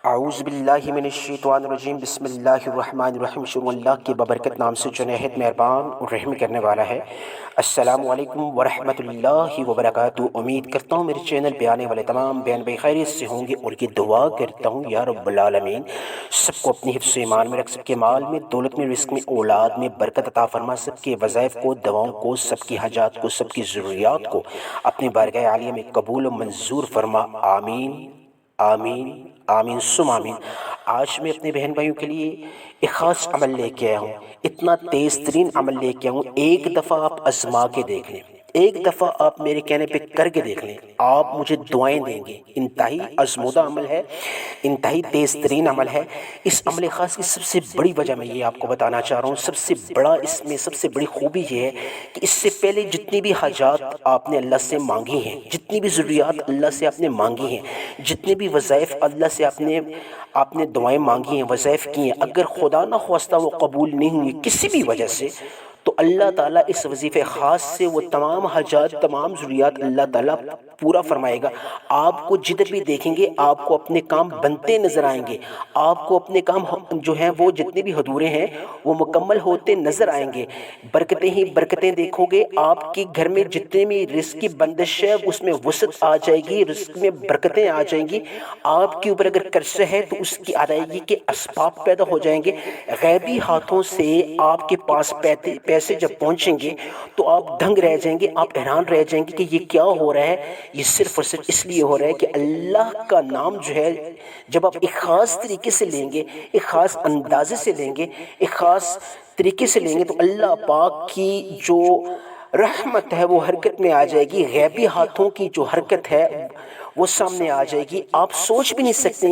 اعوذ باللہ من الشیطان الرجیم بسم اللہ الرحمن الرحیم شروع اللہ کے ببرکت نام سے جو نہایت مہربان اور رحم کرنے والا ہے۔ السلام علیکم ورحمۃ اللہ وبرکاتہ۔ امید کرتا ہوں میرے چینل پہ آنے والے تمام بیان بھائی خیریت سے ہوں گے، اور یہ دعا کرتا ہوں یا رب العالمین سب کو اپنی حفظ و ایمان میں رکھ، سب کے مال میں، دولت میں، رزق میں، اولاد میں برکت عطا فرما، سب کے وظائف کو، دواؤں کو، سب کی حاجات کو، سب کی ضروریات کو اپنی بارگاہ عالیہ میں قبول و منظور فرما، آمین آمین آمین سم آمین۔ آج میں اپنے بہن بھائیوں کے لیے ایک خاص عمل لے کے آیا ہوں، اتنا تیز ترین عمل لے کے آیا ہوں۔ ایک دفعہ آپ آزما کے دیکھ لیں، ایک دفعہ آپ میرے کہنے پہ کر کے دیکھ لیں، آپ مجھے دعائیں دیں گے۔ انتہائی آزمودہ عمل ہے، انتہائی تیز ترین عمل ہے۔ اس عمل خاص کی سب سے بڑی وجہ میں یہ آپ کو بتانا چاہ رہا ہوں، سب سے بڑا اس میں سب سے بڑی خوبی یہ ہے کہ اس سے پہلے جتنی بھی حاجات آپ نے اللہ سے مانگی ہیں، جتنی بھی ضروریات اللہ سے آپ نے مانگی ہیں، جتنے بھی وظائف اللہ سے آپ نے دعائیں مانگی ہیں، وظائف کی ہیں، اگر خدا نہ خواستہ وہ قبول نہیں ہوئی کسی بھی وجہ سے، تو اللہ تعالیٰ اس وظیفے خاص سے وہ تمام حاجات، تمام ضروریات اللہ تعالیٰ پورا فرمائے گا۔ آپ کو جدھر بھی دیکھیں گے آپ کو اپنے کام بنتے نظر آئیں گے، آپ کو اپنے کام جو ہیں وہ جتنے بھی حدورے ہیں وہ مکمل ہوتے نظر آئیں گے۔ برکتیں ہی برکتیں دیکھو گے، آپ کے گھر میں جتنے بھی رزق کی بندش ہے اس میں وسعت آ جائے گی، رزق میں برکتیں آ جائیں گی۔ آپ کے اوپر اگر قرض ہے تو اس کی ادائیگی کے اسباب پیدا ہو جائیں گے۔ غیبی ہاتھوں سے آپ کے پاس پیسے جب پہنچیں گے تو آپ دنگ رہ جائیں گے، آپ حیران رہ جائیں گے کہ یہ کیا ہو رہا ہے۔ یہ صرف اور صرف اس لیے ہو رہا ہے کہ اللہ کا نام جو ہے جب آپ ایک خاص طریقے سے لیں گے، ایک خاص اندازے سے لیں گے، ایک خاص طریقے سے لیں گے، تو اللہ پاک کی جو رحمت ہے وہ حرکت میں آ جائے گی۔ غیبی ہاتھوں کی جو حرکت ہے وہ سامنے آ جائے گی۔ آپ سوچ بھی نہیں سکتے،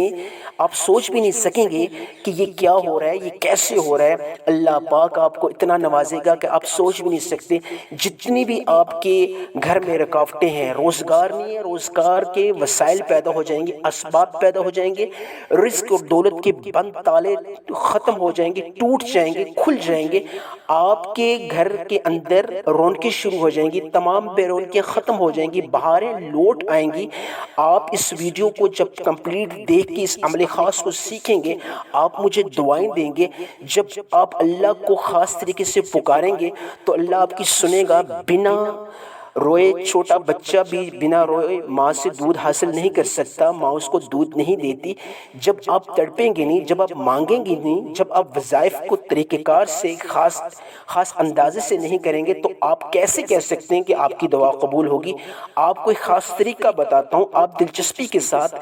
آپ سوچ بھی نہیں سکیں گے کہ یہ کیا ہو رہا ہے، یہ کیسے ہو رہا ہے۔ اللہ پاک آپ کو اتنا نوازے گا کہ آپ سوچ بھی نہیں سکتے۔ جتنی بھی آپ کے گھر میں رکاوٹیں ہیں، روزگار نہیں ہے، روزگار کے وسائل پیدا ہو جائیں گے، اسباب پیدا ہو جائیں گے، رزق اور دولت کے بند تالے ختم ہو جائیں گے، ٹوٹ جائیں گے، کھل جائیں گے۔ آپ کے گھر کے اندر رونقیں شروع ہو جائیں گی، تمام بے رونقیں ختم ہو جائیں گی، بہاریں لوٹ آئیں گی۔ آپ اس ویڈیو کو جب کمپلیٹ دیکھ کے اس عمل خاص کو سیکھیں گے، آپ مجھے دعائیں دیں گے۔ جب آپ اللہ کو خاص طریقے سے پکاریں گے تو اللہ آپ کی سنے گا۔ بنا روئے چھوٹا بچہ بھی بنا روئے ماں سے دودھ حاصل نہیں کر سکتا، ماں اس کو دودھ نہیں دیتی۔ جب آپ تڑپیں گے نہیں، جب آپ مانگیں گے نہیں، جب آپ وظائف کو طریقہ کار سے خاص اندازے سے نہیں کریں گے تو آپ کیسے کہہ سکتے ہیں کہ آپ کی دعا قبول ہوگی؟ آپ کو ایک خاص طریقہ بتاتا ہوں، آپ دلچسپی کے ساتھ،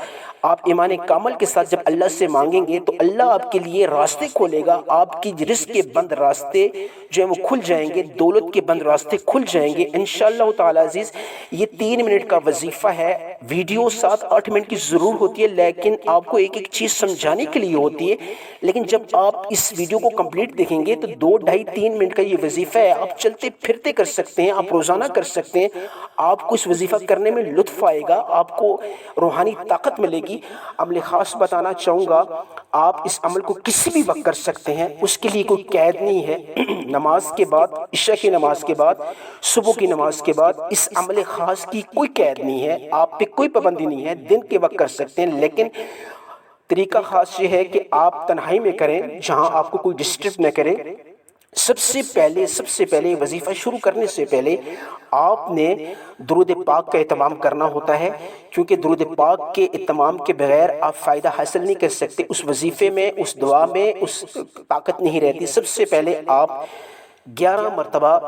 آپ ایمان کامل کے ساتھ جب اللہ سے مانگیں گے تو اللہ آپ کے لیے راستے کھولے گا۔ آپ کی رزق کے بند راستے جو ہیں وہ کھل جائیں گے، دولت کے بند راستے کھل جائیں گے انشاءاللہ تعالی عزیز۔ یہ 3 منٹ کا وظیفہ ہے، ویڈیو 7-8 منٹ کی ضرور ہوتی ہے، لیکن آپ کو ایک ایک چیز سمجھانے کے لیے ہوتی ہے۔ لیکن جب آپ اس ویڈیو کو کمپلیٹ دیکھیں گے تو 2-2.5-3 منٹ کا یہ وظیفہ ہے، آپ چلتے پھرتے کر سکتے ہیں، آپ روزانہ کر سکتے ہیں۔ آپ کو اس وظیفہ کرنے میں لطف آئے گا، آپ کو روحانی طاقت ملے گی۔ عمل خاص بتانا چاہوں گا، آپ اس عمل کو کسی بھی وقت کر سکتے ہیں، اس کے لیے کوئی قید نہیں ہے۔ نماز کے بعد، عشاء کی نماز کے بعد، صبح کی نماز کے بعد اس عمل خاص کی کوئی قید نہیں ہے، آپ پہ کوئی پابندی نہیں ہے، دن کے وقت کر سکتے ہیں۔ لیکن طریقہ خاص یہ ہے کہ آپ تنہائی میں کریں جہاں آپ کو کوئی ڈسٹرب نہ کرے۔ سب سے پہلے وظیفہ شروع کرنے سے پہلے آپ نے درود پاک کا اہتمام کرنا ہوتا ہے، کیونکہ درود پاک کے اہتمام کے بغیر آپ فائدہ حاصل نہیں کر سکتے۔ اس وظیفے میں، اس دعا میں اس طاقت نہیں رہتی۔ سب سے پہلے آپ 11 مرتبہ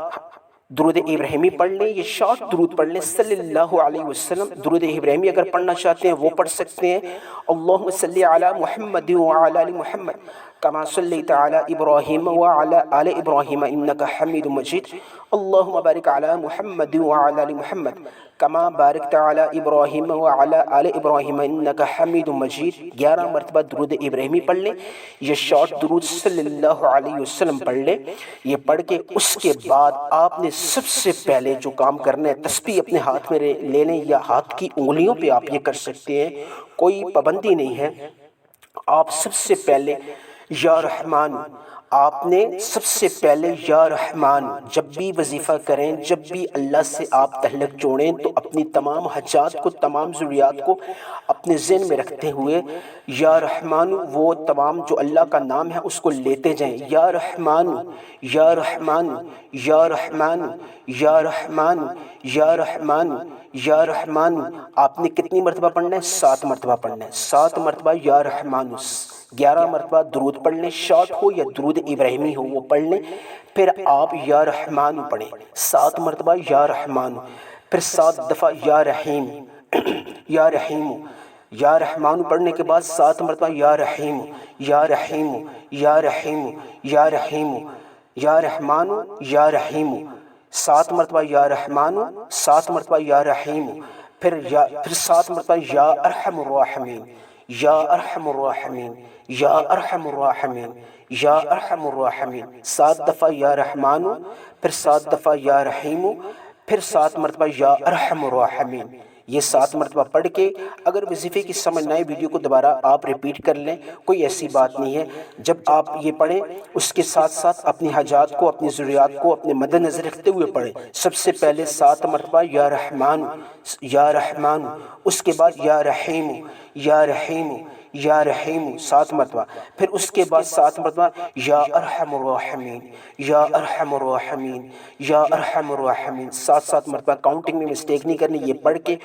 درود ابراہیمی پڑھ لیں، یہ شارٹ درود پڑھ لیں، صلی اللہ علیہ وسلم۔ درود ابراہیمی اگر پڑھنا چاہتے ہیں وہ پڑھ سکتے ہیں۔ اللہم صلی علی محمد وعلی آل محمد کما صلیت علی ابراہیم وعلی آل ابراہیم انک حمید مجید۔ اللہم بارک علی محمد وعلی آل محمد کما بارکت علی ابراہیم وعلی آل ابراہیم انک حمید مجید۔ 11 مرتبہ درود ابراہیمی پڑھ لیں، یہ شارٹ درود صلی اللہ علیہ وسلم پڑھ لیں۔ یہ پڑھ کے اس کے بعد آپ نے سب سے پہلے جو کام کرنا ہے، تسبیح اپنے ہاتھ میں لے لیں یا ہاتھ کی انگلیوں پہ آپ یہ کر سکتے ہیں، کوئی پابندی نہیں ہے۔ آپ سب سے پہلے یا رحمان، آپ نے سب سے پہلے یا رحمان جب بھی وظیفہ کریں، جب بھی اللہ سے آپ تعلق جوڑیں تو اپنی تمام حاجات کو، تمام ضروریات کو اپنے ذہن میں رکھتے ہوئے یا رحمان وہ تمام جو اللہ کا نام ہے اس کو لیتے جائیں۔ یا رحمان، یا رحمان، یا رحمان، یا رحمان، یا رحمان، یا رحمان۔ آپ نے کتنی مرتبہ پڑھنا ہے؟ 7 مرتبہ پڑھنا ہے۔ 7 مرتبہ یا رحمان، 11 مرتبہ درود پڑھ لیں، شارٹ ہو یا درود ابراہیمی ہو وہ پڑھ لیں، پھر آپ یا رحمان پڑھیں 7 مرتبہ یا رحمان، پھر 7 دفعہ یا رحیم، یا رحیم، یا رحمان پڑھنے کے بعد 7 مرتبہ یا رحیم، یا رحیم، یا رحیم، یا رحیم، یا رحمان، یا رحیم، 7 مرتبہ یا رحمان، 7 مرتبہ یا رحیم، پھر 7 مرتبہ یا ارحم الراحمین، یا ارحم الراحمین، یا ارحم الراحمین، یا ارحم الراحمین، 7 دفعہ یا رحمان، پھر 7 دفعہ یا رحیم، پھر 7 مرتبہ یا ارحم الراحمین۔ یہ 7 مرتبہ پڑھ کے اگر وظیفے کی سمجھ نہ آئے ویڈیو کو دوبارہ آپ ریپیٹ کر لیں، کوئی ایسی بات نہیں ہے۔ جب آپ یہ پڑھیں اس کے ساتھ ساتھ اپنی حاجات کو، اپنی ضروریات کو اپنے مد نظر رکھتے ہوئے پڑھیں۔ سب سے پہلے 7 مرتبہ یا رحمان، یا رحمان، اس کے بعد یا رحیم، یا رحیم، یا رحیم 7 مرتبہ، پھر اس کے بعد 7 مرتبہ یا ارحم الراحمین، یا ارحم الراحمین، یا ارحم الراحمین، 7 مرتبہ۔ کاؤنٹنگ میں مسٹیک نہیں کرنی، یہ پڑھ کے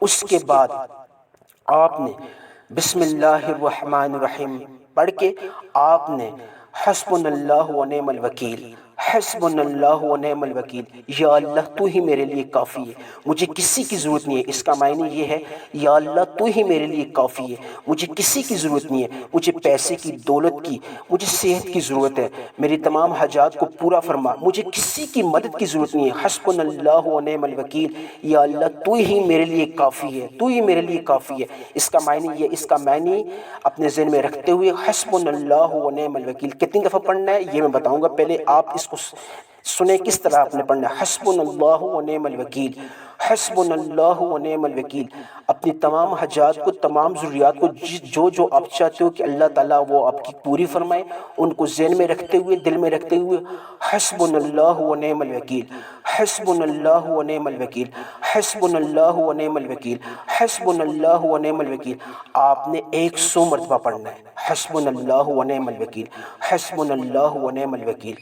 اس کے بعد آپ نے بسم اللہ الرحمن الرحیم پڑھ کے آپ نے حسبنا اللہ و نعم الوکیل، حسبنا اللہ و نعم الوکیل، یا اللہ تو ہی میرے لیے کافی ہے، مجھے کسی کی ضرورت نہیں ہے۔ اس کا معنی یہ ہے یا اللہ تو ہی میرے لیے کافی ہے، مجھے کسی کی ضرورت نہیں ہے، مجھے پیسے کی، دولت کی، مجھے صحت کی ضرورت ہے، میری تمام حاجات کو پورا فرما، مجھے کسی کی مدد کی ضرورت نہیں ہے۔ حسبنا اللہ و نعم الوکیل، یا اللہ تو ہی میرے لیے کافی ہے، تو ہی میرے لیے کافی ہے۔ اس کا معنی یہ، اس کا معنی اپنے ذہن میں رکھتے ہوئے حسبنا اللہ و نعم الوکیل کتنی دفعہ پڑھنا ہے یہ میں بتاؤں گا، پہلے آپ اس کو سنیں کس طرح آپ نے پڑھنا ہے۔ حسبنا اللہ و نعم الوکیل، حسبنا اللہ و نعم الوکیل، اپنی تمام حاجات کو، تمام ضروریات کو، جو آپ چاہتے ہو کہ اللہ تعالیٰ وہ آپ کی پوری فرمائے، ان کو ذہن میں رکھتے ہوئے، دل میں رکھتے ہوئے حسبنا اللہ و نعم الوکیل، حسبنا اللہ و نعم الوکیل، حسبنا اللہ و نعم الوکیل، حسبنا اللہ و نعم الوکیل۔ آپ نے 100 مرتبہ پڑھنا ہے، حسبنا اللہ و نعم الوکیل، حسبنا اللہ و نعم الوکیل۔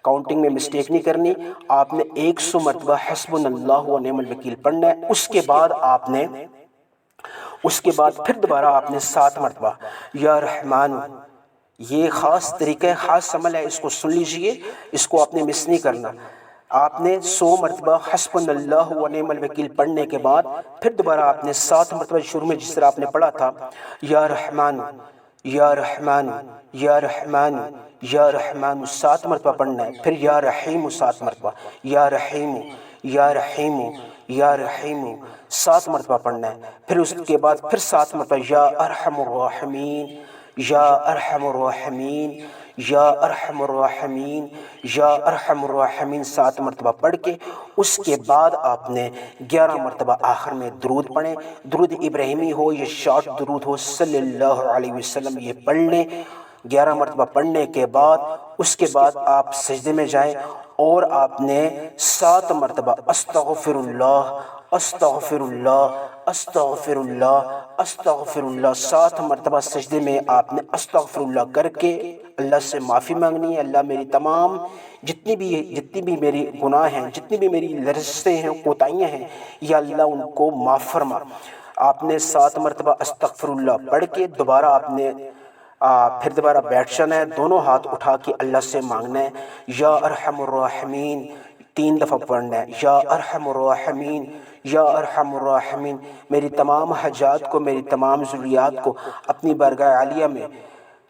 کاؤنٹنگ میں مسٹیک نہیں کرنی، آپ نے 100 مرتبہ حسبنا اللہ و نعم الوکیل پڑھنا ہے۔ اس کے بعد آپ نے پھر دوبارہ آپ نے 7 مرتبہ یا رحمان، یہ خاص طریقہ ہے، خاص عمل ہے، اس کو سن لیجئے، اس کو آپ نے مس نہیں کرنا۔ آپ نے 100 مرتبہ حسبنا اللہ و نعم الوکیل پڑھنے کے بعد پھر دوبارہ آپ نے 7 مرتبہ شروع میں جس طرح آپ نے پڑھا تھا یا رحمان، یا رحمان، یا رحمان، یا رحمان 7 مرتبہ پڑھنا ہے، پھر یا رحیم 7 مرتبہ، یا رحیم، یا رحیم، یا رحیم 7 مرتبہ پڑھنا ہے، پھر اس کے بعد پھر 7 مرتبہ یا ارحم الراحمین، یا ارحم الراحمین، یا ارحم الراحمین، یا ارحم الراحمین 7 مرتبہ پڑھ کے اس کے بعد آپ نے 11 مرتبہ آخر میں درود پڑھیں، درود ابراہیمی ہو یا شارٹ درود ہو صلی اللہ علیہ وسلم، یہ پڑھ لیں 11 مرتبہ پڑھنے کے بعد اس کے بعد آپ سجدے میں جائیں اور آپ نے 7 مرتبہ استغفر اللہ، استغفر اللہ، استغفر اللہ، استغفر اللہ 7 مرتبہ سجدے میں آپ نے استغفر اللہ کر کے اللہ سے معافی مانگنی ہے۔ اللہ میری تمام جتنی بھی میری گناہ ہیں، جتنی بھی میری لرزشیں ہیں، کوتاہیاں ہیں، یا اللہ ان کو معاف فرما۔ آپ نے 7 مرتبہ استغفر اللہ پڑھ کے دوبارہ آپ نے پھر دوبارہ بیٹھ جانا ہے، دونوں ہاتھ اٹھا کے اللہ سے مانگنا ہے یا ارحم الراحمین 3 دفعہ پڑھنا ہے، یا ارحم الراحمین، یا ارحم الراحمین، میری تمام حاجات کو، میری تمام ضروریات کو اپنی بارگاہ عالیہ میں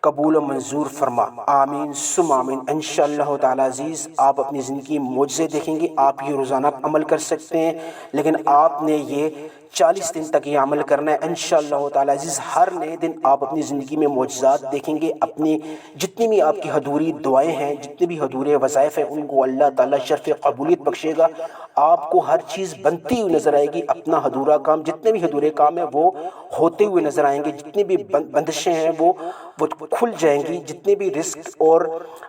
قبول و منظور فرما، آمین ثم آمین۔ انشاءاللہ تعالی عزیز آپ اپنی زندگی میں معجزے دیکھیں گے۔ آپ یہ روزانہ عمل کر سکتے ہیں، لیکن آپ نے یہ 40 دن تک یہ عمل کرنا ہے انشاءاللہ تعالی عزیز۔ ہر نئے دن آپ اپنی زندگی میں معجزات دیکھیں گے، اپنی جتنی بھی آپ کی حضوری دعائیں ہیں، جتنے بھی حضوری وظائف ہیں، ان کو اللہ تعالیٰ شرف قبولیت بخشے گا۔ آپ کو ہر چیز بنتی ہوئی نظر آئے گی، اپنا ادھورا کام، جتنے بھی ادھورے کام ہیں وہ ہوتے ہوئے نظر آئیں گے، جتنی بھی بندشیں ہیں وہ کھل جائیں گی، جتنے بھی رزق اور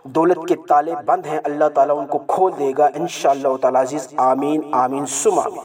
دولت کے تالے بند ہیں اللہ تعالیٰ ان کو کھول دے گا انشاءاللہ تعالی عزیز۔ آمین آمین ثم آمین۔